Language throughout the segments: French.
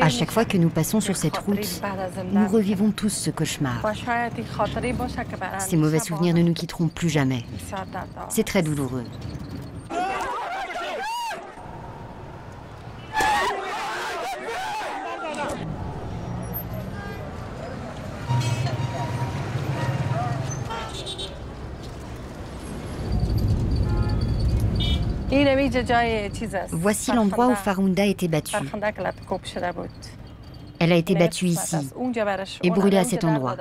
À chaque fois que nous passons sur cette route, nous revivons tous ce cauchemar. Ces mauvais souvenirs ne nous quitteront plus jamais. C'est très douloureux. Voici l'endroit où Farhunda a été battue. Elle a été battue ici et brûlée à cet endroit.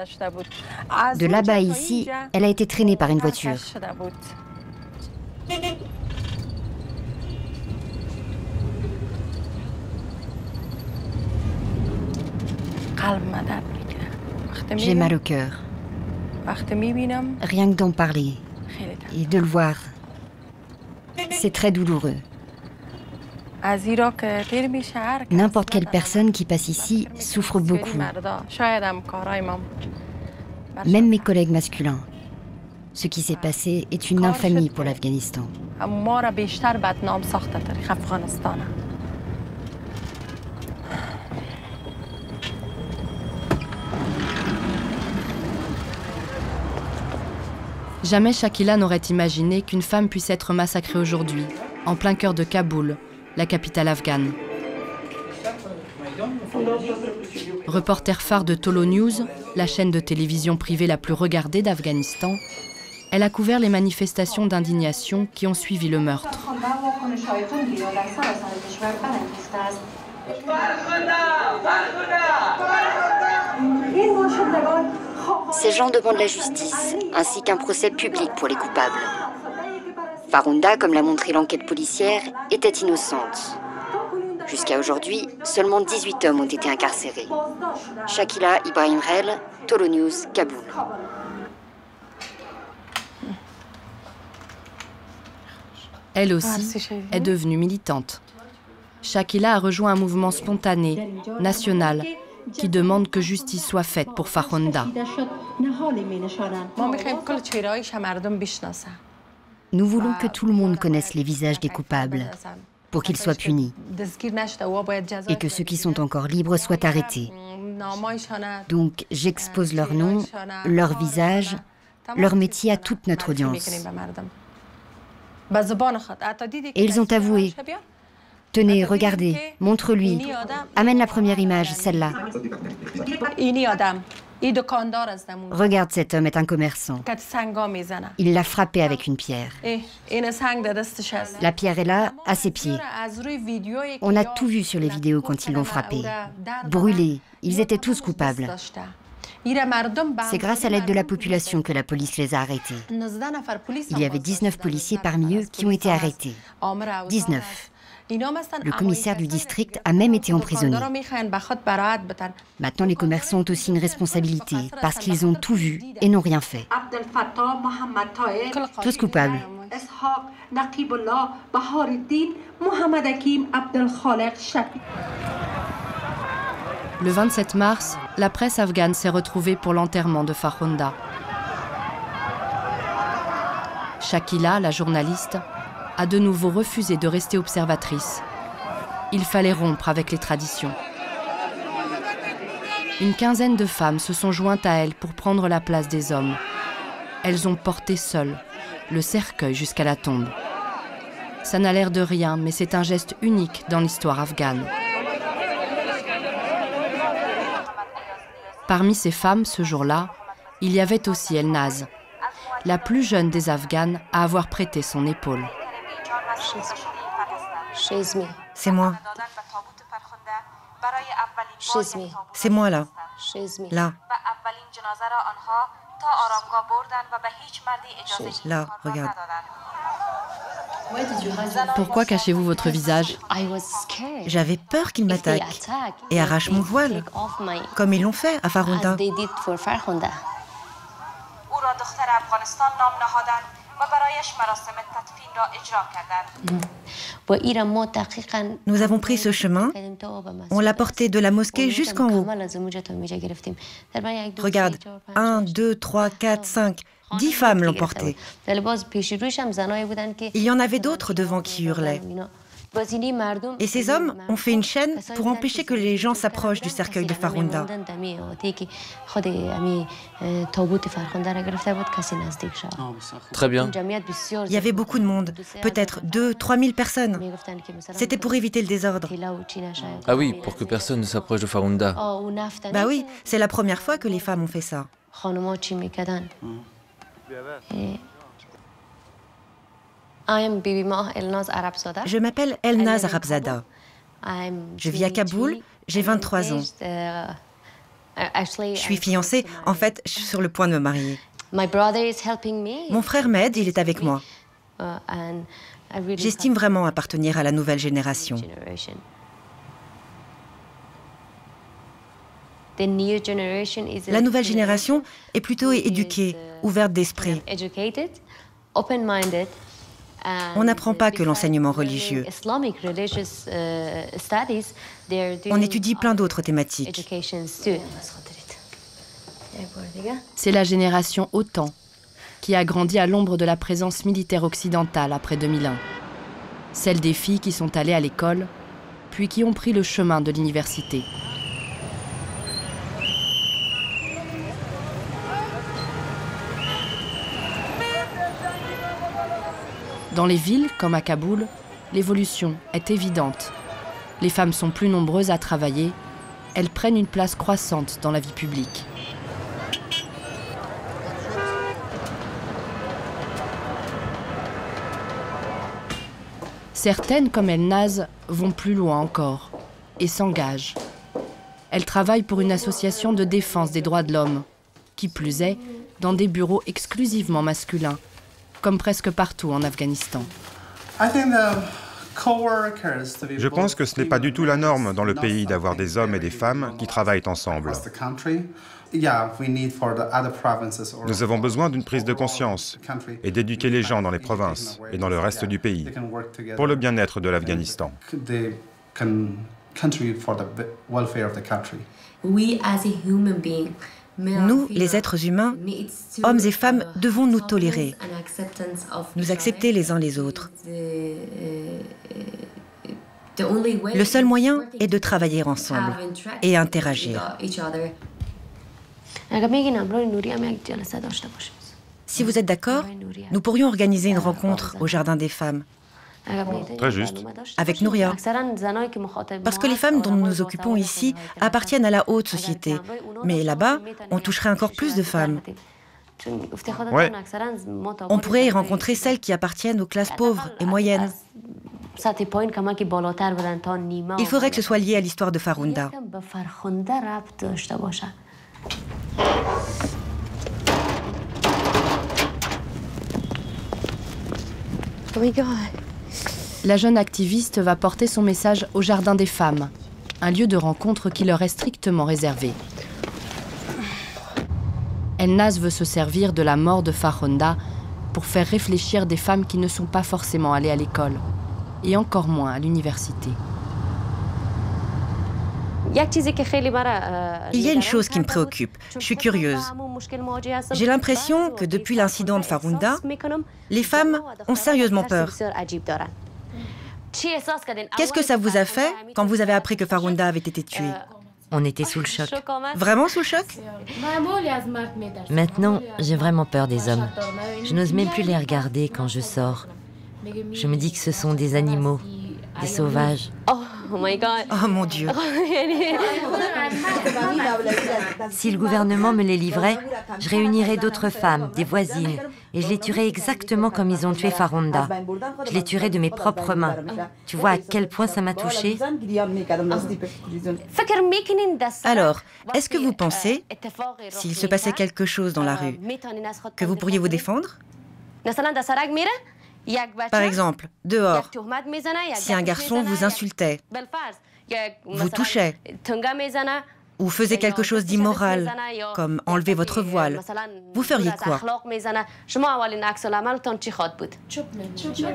De là-bas à ici, elle a été traînée par une voiture. J'ai mal au cœur. Rien que d'en parler et de le voir, c'est très douloureux. N'importe quelle personne qui passe ici souffre beaucoup. Même mes collègues masculins. Ce qui s'est passé est une infamie pour l'Afghanistan. Jamais Shakila n'aurait imaginé qu'une femme puisse être massacrée aujourd'hui, en plein cœur de Kaboul, la capitale afghane. Reporter phare de Tolo News, la chaîne de télévision privée la plus regardée d'Afghanistan, elle a couvert les manifestations d'indignation qui ont suivi le meurtre. Ces gens demandent la justice, ainsi qu'un procès public pour les coupables. Farhunda, comme l'a montré l'enquête policière, était innocente. Jusqu'à aujourd'hui, seulement 18 hommes ont été incarcérés. Shakila Ibrahim Rel, Tolo News, Kaboul. Elle aussi est devenue militante. Shakila a rejoint un mouvement spontané, national, qui demande que justice soit faite pour Farhunda. Nous voulons que tout le monde connaisse les visages des coupables, pour qu'ils soient punis, et que ceux qui sont encore libres soient arrêtés. Donc j'expose leur nom, leur visage, leur métier à toute notre audience. Et ils ont avoué. Tenez, regardez, montre-lui. Amène la première image, celle-là. Regarde, cet homme est un commerçant. Il l'a frappé avec une pierre. La pierre est là, à ses pieds. On a tout vu sur les vidéos quand ils l'ont frappé. Brûlé, ils étaient tous coupables. C'est grâce à l'aide de la population que la police les a arrêtés. Il y avait 19 policiers parmi eux qui ont été arrêtés. 19. Le commissaire du district a même été emprisonné. Maintenant, les commerçants ont aussi une responsabilité parce qu'ils ont tout vu et n'ont rien fait. Tous coupables. Le 27 mars, la presse afghane s'est retrouvée pour l'enterrement de Farhunda. Shakila, la journaliste, a de nouveau refusé de rester observatrice. Il fallait rompre avec les traditions. Une quinzaine de femmes se sont jointes à elle pour prendre la place des hommes. Elles ont porté seules le cercueil jusqu'à la tombe. Ça n'a l'air de rien, mais c'est un geste unique dans l'histoire afghane. Parmi ces femmes, ce jour-là, il y avait aussi Elnaz, la plus jeune des Afghanes à avoir prêté son épaule. C'est moi. C'est moi là. Là. Là, regarde. Pourquoi cachez-vous votre visage? J'avais peur qu'ils m'attaquent et arrachent mon voile, comme ils l'ont fait à Farhunda. Nous avons pris ce chemin, on l'a porté de la mosquée jusqu'en haut. Regarde, 1, 2, 3, 4, 5, 10 femmes l'ont porté. Il y en avait d'autres devant qui hurlaient. Et ces hommes ont fait une chaîne pour empêcher que les gens s'approchent du cercueil de Farrounda. Très bien. Il y avait beaucoup de monde, peut-être 2-3 000 personnes. C'était pour éviter le désordre. Ah oui, pour que personne ne s'approche de Farrounda. Bah oui, c'est la première fois que les femmes ont fait ça. Je m'appelle Elnaz Arabzada. Je vis à Kaboul, j'ai 23 ans. Je suis fiancée, en fait, je suis sur le point de me marier. Mon frère m'aide, il est avec moi. J'estime vraiment appartenir à la nouvelle génération. La nouvelle génération est plutôt éduquée, ouverte d'esprit. On n'apprend pas que l'enseignement religieux. On étudie plein d'autres thématiques. C'est la génération OTAN qui a grandi à l'ombre de la présence militaire occidentale après 2001. Celle des filles qui sont allées à l'école, puis qui ont pris le chemin de l'université. Dans les villes, comme à Kaboul, l'évolution est évidente. Les femmes sont plus nombreuses à travailler, elles prennent une place croissante dans la vie publique. Certaines, comme Elnaz, vont plus loin encore et s'engagent. Elles travaillent pour une association de défense des droits de l'homme, qui plus est, dans des bureaux exclusivement masculins, comme presque partout en Afghanistan. Je pense que ce n'est pas du tout la norme dans le pays d'avoir des hommes et des femmes qui travaillent ensemble. Nous avons besoin d'une prise de conscience et d'éduquer les gens dans les provinces et dans le reste du pays pour le bien-être de l'Afghanistan. Nous, les êtres humains, hommes et femmes, devons nous tolérer, nous accepter les uns les autres. Le seul moyen est de travailler ensemble et interagir. Si vous êtes d'accord, nous pourrions organiser une rencontre au Jardin des femmes. Très juste. Avec Nouria. Parce que les femmes dont nous nous occupons ici appartiennent à la haute société. Mais là-bas, on toucherait encore plus de femmes. Ouais. On pourrait y rencontrer celles qui appartiennent aux classes pauvres et moyennes. Il faudrait que ce soit lié à l'histoire de Farrounda. Oh my God. La jeune activiste va porter son message au Jardin des femmes, un lieu de rencontre qui leur est strictement réservé. Elnaz veut se servir de la mort de Farrounda pour faire réfléchir des femmes qui ne sont pas forcément allées à l'école, et encore moins à l'université. Il y a une chose qui me préoccupe. Je suis curieuse. J'ai l'impression que depuis l'incident de Farrounda, les femmes ont sérieusement peur. Qu'est-ce que ça vous a fait quand vous avez appris que Farrounda avait été tuée? On était sous le choc. Vraiment sous le choc? Maintenant, j'ai vraiment peur des hommes. Je n'ose même plus les regarder quand je sors. Je me dis que ce sont des animaux, des sauvages. Oh mon Dieu. Si le gouvernement me les livrait, je réunirais d'autres femmes, des voisines, et je les tuerais exactement comme ils ont tué Farrounda. Je les tuerais de mes propres mains. Tu vois à quel point ça m'a touchée? Alors, est-ce que vous pensez, s'il se passait quelque chose dans la rue, que vous pourriez vous défendre? Par exemple, dehors, si un garçon vous insultait, vous touchait, ou faisait quelque chose d'immoral, comme enlever votre voile, vous feriez quoi?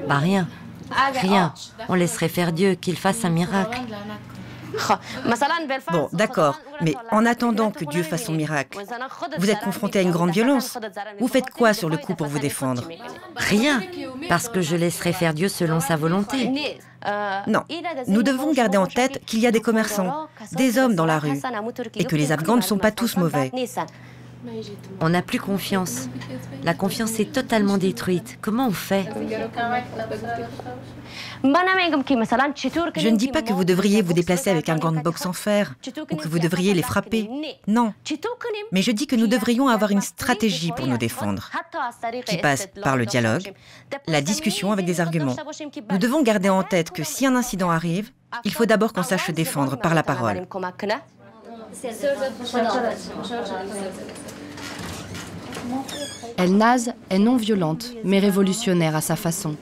Bah rien. Rien. On laisserait faire Dieu, qu'il fasse un miracle. Bon, d'accord, mais en attendant que Dieu fasse son miracle, vous êtes confronté à une grande violence. Vous faites quoi sur le coup pour vous défendre? Rien, parce que je laisserai faire Dieu selon sa volonté. Non, nous devons garder en tête qu'il y a des commerçants, des hommes dans la rue, et que les Afghans ne sont pas tous mauvais. On n'a plus confiance. La confiance est totalement détruite. Comment on fait? Je ne dis pas que vous devriez vous déplacer avec un gant de boxe en fer, ou que vous devriez les frapper. Non. Mais je dis que nous devrions avoir une stratégie pour nous défendre, qui passe par le dialogue, la discussion avec des arguments. Nous devons garder en tête que si un incident arrive, il faut d'abord qu'on sache se défendre par la parole. Elnaz est non violente, mais révolutionnaire à sa façon.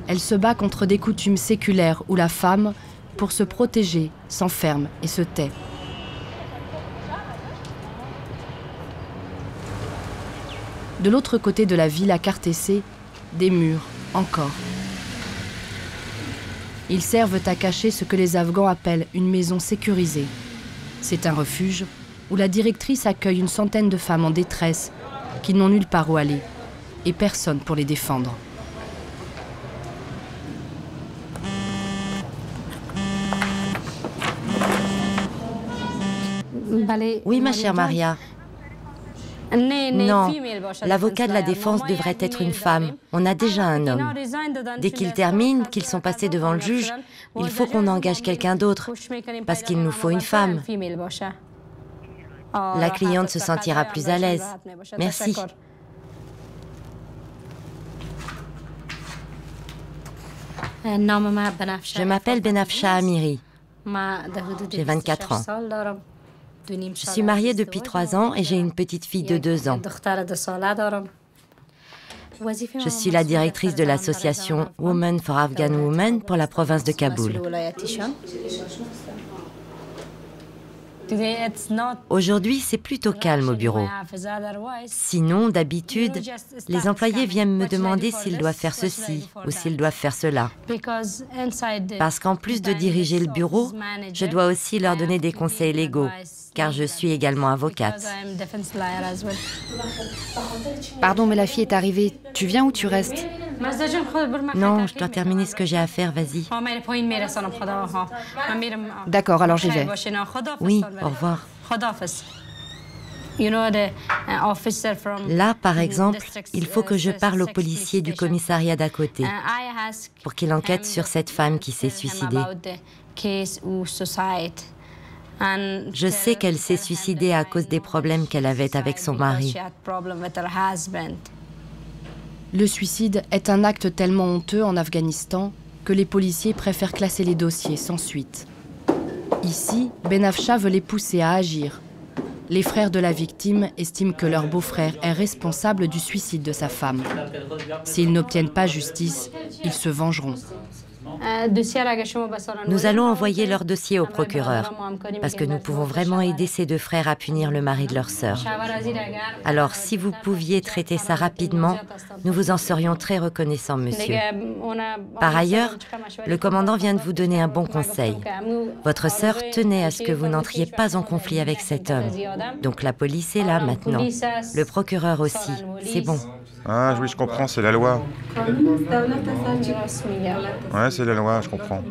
Elle se bat contre des coutumes séculaires où la femme, pour se protéger, s'enferme et se tait. De l'autre côté de la ville à Kartessé, des murs, encore. Ils servent à cacher ce que les Afghans appellent une maison sécurisée. C'est un refuge où la directrice accueille une centaine de femmes en détresse qui n'ont nulle part où aller et personne pour les défendre. Oui, ma chère Maria. Non, l'avocat de la défense devrait être une femme. On a déjà un homme. Dès qu'ils terminent, qu'ils sont passés devant le juge, il faut qu'on engage quelqu'un d'autre, parce qu'il nous faut une femme. La cliente se sentira plus à l'aise. Merci. Je m'appelle Benafsha Amiri. J'ai 24 ans. Je suis mariée depuis 3 ans et j'ai une petite fille de 2 ans. Je suis la directrice de l'association Women for Afghan Women pour la province de Kaboul. Aujourd'hui, c'est plutôt calme au bureau. Sinon, d'habitude, les employés viennent me demander s'ils doivent faire ceci ou s'ils doivent faire cela. Parce qu'en plus de diriger le bureau, je dois aussi leur donner des conseils légaux, car je suis également avocate. Pardon, mais la fille est arrivée. Tu viens ou tu restes? Non, je dois terminer ce que j'ai à faire, vas-y. D'accord, alors j'y vais. Oui, au revoir. Là, par exemple, il faut que je parle au policier du commissariat d'à côté pour qu'il enquête sur cette femme qui s'est suicidée. Je sais qu'elle s'est suicidée à cause des problèmes qu'elle avait avec son mari. Le suicide est un acte tellement honteux en Afghanistan que les policiers préfèrent classer les dossiers sans suite. Ici, Benafsha veut les pousser à agir. Les frères de la victime estiment que leur beau-frère est responsable du suicide de sa femme. S'ils n'obtiennent pas justice, ils se vengeront. Nous allons envoyer leur dossier au procureur, parce que nous pouvons vraiment aider ces 2 frères à punir le mari de leur sœur. Alors, si vous pouviez traiter ça rapidement, nous vous en serions très reconnaissants, monsieur. Par ailleurs, le commandant vient de vous donner un bon conseil. Votre sœur tenait à ce que vous n'entriez pas en conflit avec cet homme. Donc la police est là maintenant. Le procureur aussi. C'est bon. Ah oui, je comprends, c'est la loi. Ouais, c'est la loi, je comprends.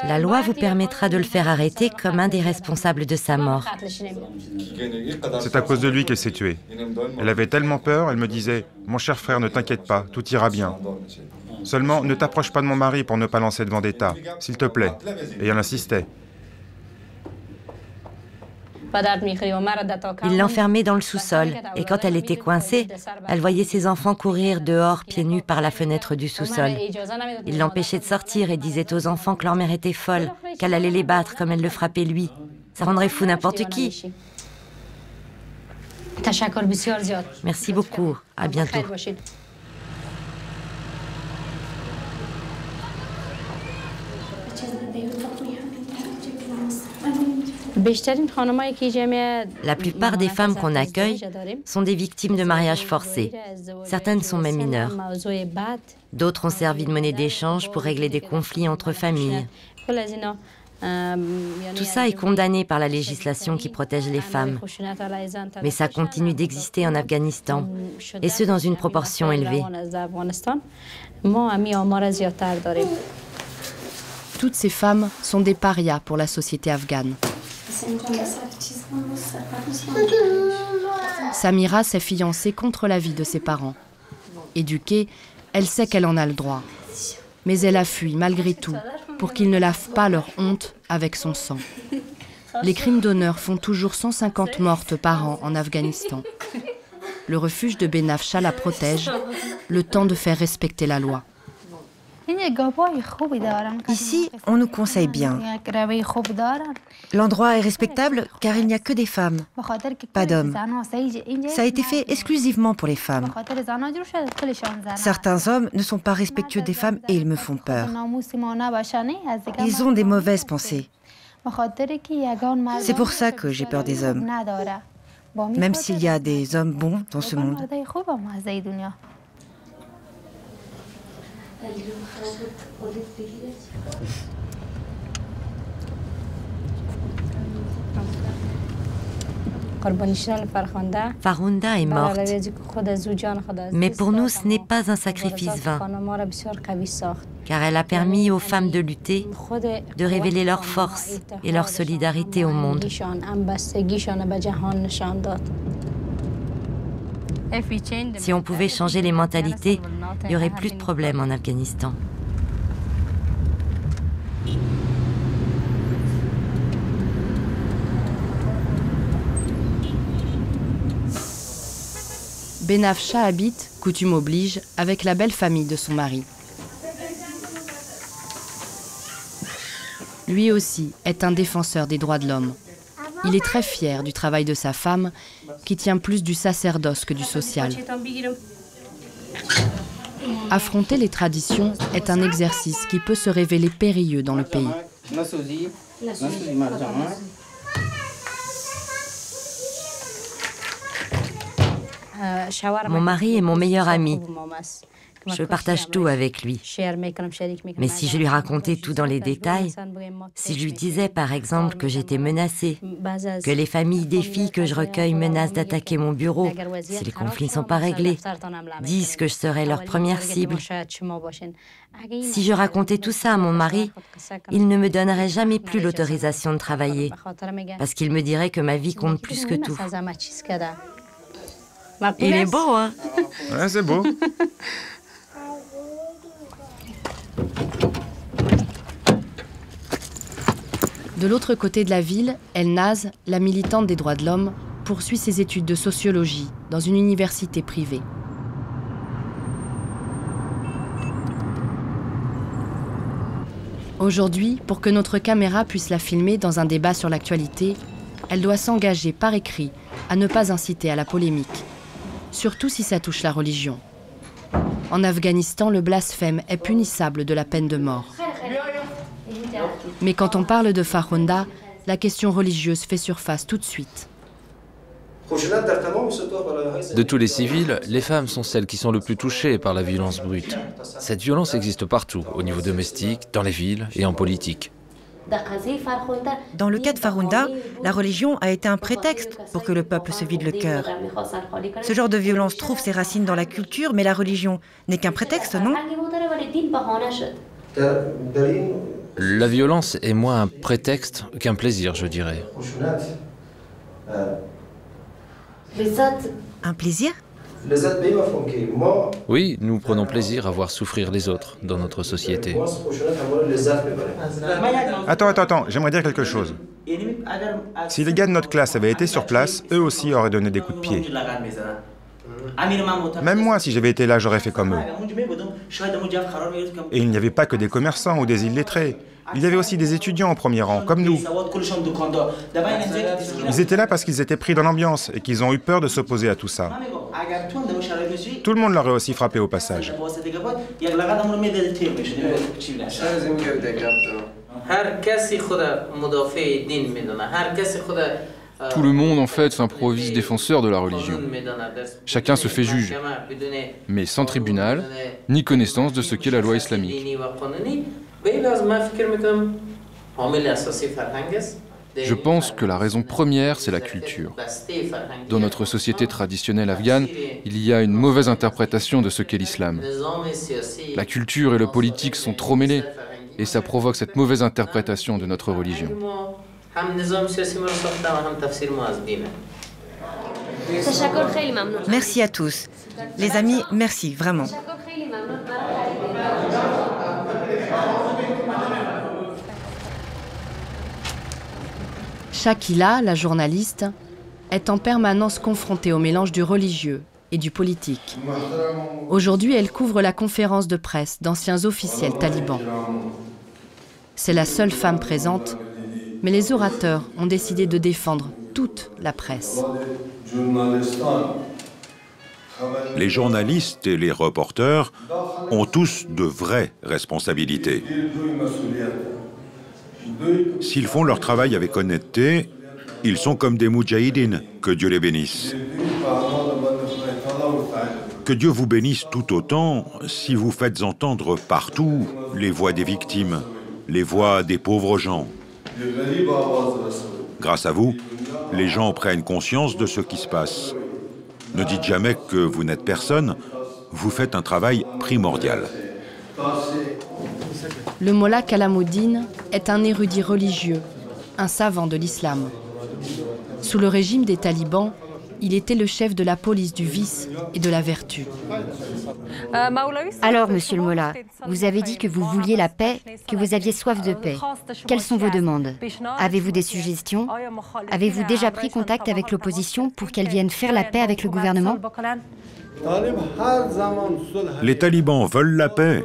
La loi vous permettra de le faire arrêter comme un des responsables de sa mort. C'est à cause de lui qu'elle s'est tuée. Elle avait tellement peur, elle me disait « Mon cher frère, ne t'inquiète pas, tout ira bien. Seulement, ne t'approche pas de mon mari pour ne pas lancer de vendetta, s'il te plaît. » Et elle insistait. Il l'enfermait dans le sous-sol et quand elle était coincée, elle voyait ses enfants courir dehors pieds nus par la fenêtre du sous-sol. Il l'empêchait de sortir et disait aux enfants que leur mère était folle, qu'elle allait les battre comme elle le frappait lui. Ça rendrait fou n'importe qui. Merci beaucoup. À bientôt. La plupart des femmes qu'on accueille sont des victimes de mariages forcés. Certaines sont même mineures. D'autres ont servi de monnaie d'échange pour régler des conflits entre familles. Tout ça est condamné par la législation qui protège les femmes. Mais ça continue d'exister en Afghanistan, et ce dans une proportion élevée. Toutes ces femmes sont des parias pour la société afghane. Samira s'est fiancée contre l'avis de ses parents. Éduquée, elle sait qu'elle en a le droit. Mais elle a fui malgré tout pour qu'ils ne lavent pas leur honte avec son sang. Les crimes d'honneur font toujours 150 mortes par an en Afghanistan. Le refuge de Benafsha la protège, le temps de faire respecter la loi. Ici, on nous conseille bien. L'endroit est respectable car il n'y a que des femmes, pas d'hommes. Ça a été fait exclusivement pour les femmes. Certains hommes ne sont pas respectueux des femmes et ils me font peur. Ils ont des mauvaises pensées. C'est pour ça que j'ai peur des hommes. Même s'il y a des hommes bons dans ce monde. Farhunda est morte. Mais pour nous, ce n'est pas un sacrifice vain, car elle a permis aux femmes de lutter, de révéler leur force et leur solidarité au monde. Si on pouvait changer les mentalités, il n'y aurait plus de problèmes en Afghanistan. Benafsha habite, coutume oblige, avec la belle famille de son mari. Lui aussi est un défenseur des droits de l'homme. Il est très fier du travail de sa femme, qui tient plus du sacerdoce que du social. Affronter les traditions est un exercice qui peut se révéler périlleux dans le pays. Mon mari est mon meilleur ami. Je partage tout avec lui. Mais si je lui racontais tout dans les détails, si je lui disais par exemple que j'étais menacée, que les familles des filles que je recueille menacent d'attaquer mon bureau si les conflits ne sont pas réglés, disent que je serais leur première cible. Si je racontais tout ça à mon mari, il ne me donnerait jamais plus l'autorisation de travailler, parce qu'il me dirait que ma vie compte plus que tout. Il est beau, hein? Ouais, c'est beau. De l'autre côté de la ville, Elnaz, la militante des droits de l'homme, poursuit ses études de sociologie dans une université privée. Aujourd'hui, pour que notre caméra puisse la filmer dans un débat sur l'actualité, elle doit s'engager par écrit à ne pas inciter à la polémique, surtout si ça touche la religion. En Afghanistan, le blasphème est punissable de la peine de mort. Mais quand on parle de Farhunda, la question religieuse fait surface tout de suite. De tous les civils, les femmes sont celles qui sont le plus touchées par la violence brute. Cette violence existe partout, au niveau domestique, dans les villes et en politique. Dans le cas de Farhunda, la religion a été un prétexte pour que le peuple se vide le cœur. Ce genre de violence trouve ses racines dans la culture, mais la religion n'est qu'un prétexte, non? La violence est moins un prétexte qu'un plaisir, je dirais. Un plaisir? Oui, nous prenons plaisir à voir souffrir les autres dans notre société. Attends, j'aimerais dire quelque chose. Si les gars de notre classe avaient été sur place, eux aussi auraient donné des coups de pied. Même moi, si j'avais été là, j'aurais fait comme eux. Et il n'y avait pas que des commerçants ou des illettrés. Il y avait aussi des étudiants au premier rang, comme nous. Ils étaient là parce qu'ils étaient pris dans l'ambiance et qu'ils ont eu peur de s'opposer à tout ça. Tout le monde l'aurait aussi frappé au passage. Tout le monde, en fait, s'improvise défenseur de la religion. Chacun se fait juge, mais sans tribunal, ni connaissance de ce qu'est la loi islamique. Je pense que la raison première, c'est la culture. Dans notre société traditionnelle afghane, il y a une mauvaise interprétation de ce qu'est l'islam. La culture et le politique sont trop mêlés, et ça provoque cette mauvaise interprétation de notre religion. Merci à tous. Les amis, merci, vraiment. Shakila, la journaliste, est en permanence confrontée au mélange du religieux et du politique. Aujourd'hui, elle couvre la conférence de presse d'anciens officiels talibans. C'est la seule femme présente, mais les orateurs ont décidé de défendre toute la presse. Les journalistes et les reporters ont tous de vraies responsabilités. S'ils font leur travail avec honnêteté, ils sont comme des moudjahidines, que Dieu les bénisse. Que Dieu vous bénisse tout autant si vous faites entendre partout les voix des victimes, les voix des pauvres gens. Grâce à vous, les gens prennent conscience de ce qui se passe. Ne dites jamais que vous n'êtes personne, vous faites un travail primordial. Le mollah Kalamuddin est un érudit religieux, un savant de l'islam. Sous le régime des talibans, il était le chef de la police du vice et de la vertu. Alors, monsieur le mollah, vous avez dit que vous vouliez la paix, que vous aviez soif de paix. Quelles sont vos demandes? Avez-vous des suggestions? Avez-vous déjà pris contact avec l'opposition pour qu'elle vienne faire la paix avec le gouvernement? Les talibans veulent la paix.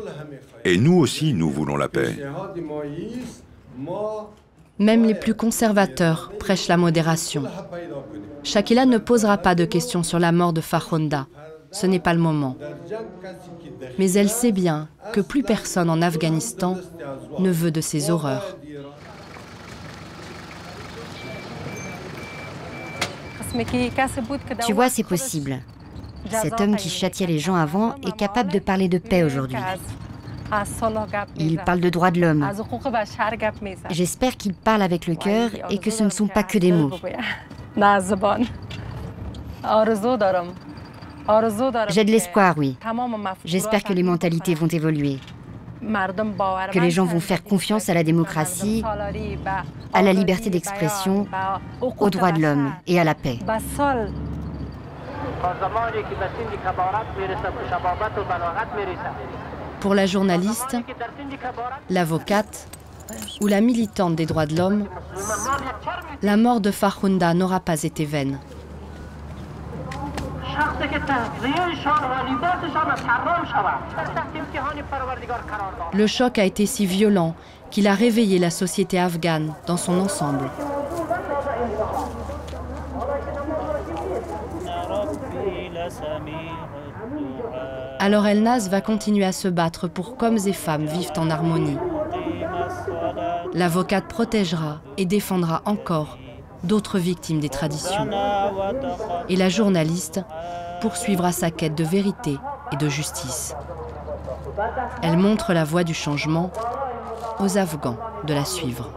Et nous aussi, nous voulons la paix. Même les plus conservateurs prêchent la modération. Shakila ne posera pas de questions sur la mort de Farkhonda. Ce n'est pas le moment. Mais elle sait bien que plus personne en Afghanistan ne veut de ces horreurs. Tu vois, c'est possible. Cet homme qui châtiait les gens avant est capable de parler de paix aujourd'hui. Il parle de droits de l'homme. J'espère qu'il parle avec le cœur et que ce ne sont pas que des mots. J'ai de l'espoir, oui. J'espère que les mentalités vont évoluer, que les gens vont faire confiance à la démocratie, à la liberté d'expression, aux droits de l'homme et à la paix. Pour la journaliste, l'avocate ou la militante des droits de l'homme, la mort de Farkhonda n'aura pas été vaine. Le choc a été si violent qu'il a réveillé la société afghane dans son ensemble. Alors Elnaz va continuer à se battre pour qu'hommes et femmes vivent en harmonie. L'avocate protégera et défendra encore d'autres victimes des traditions. Et la journaliste poursuivra sa quête de vérité et de justice. Elle montre la voie du changement aux Afghans de la suivre.